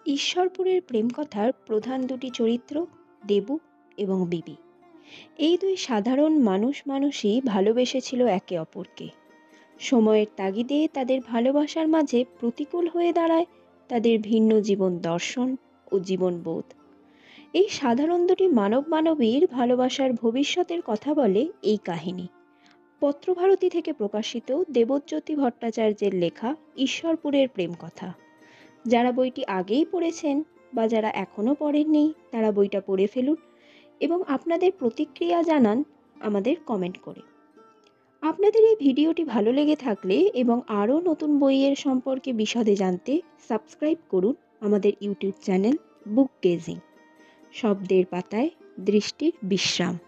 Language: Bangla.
ঈশ্বরপুরের প্রেম কথার প্রধান দুটি চরিত্র দেবু এবং বিবি। এই দুই সাধারণ মানুষই ভালোবেসেছিল একে অপরকে। সময়ের তাগিদে তাদের ভালোবাসার মাঝে প্রতিকূল হয়ে দাঁড়ায় তাদের ভিন্ন জীবন দর্শন ও জীবনবোধ। এই সাধারণ দুটি মানবীর ভালোবাসার ভবিষ্যতের কথা বলে এই কাহিনী। পত্রভারতী থেকে প্রকাশিত দেবজ্যোতি ভট্টাচার্যের লেখা ঈশ্বরপুরের প্রেম কথা। যারা বইটি আগেই পড়েছেন বা যারা এখনও পড়েননি তারা বইটা পড়ে ফেলুন এবং আপনাদের প্রতিক্রিয়া জানান আমাদের কমেন্ট করে। আপনাদের এই ভিডিওটি ভালো লেগে থাকলে এবং আরও নতুন বইয়ের সম্পর্কে বিশদে জানতে সাবস্ক্রাইব করুন আমাদের ইউটিউব চ্যানেল বুক গেজিং। শব্দের পাতায় দৃষ্টির বিশ্রাম।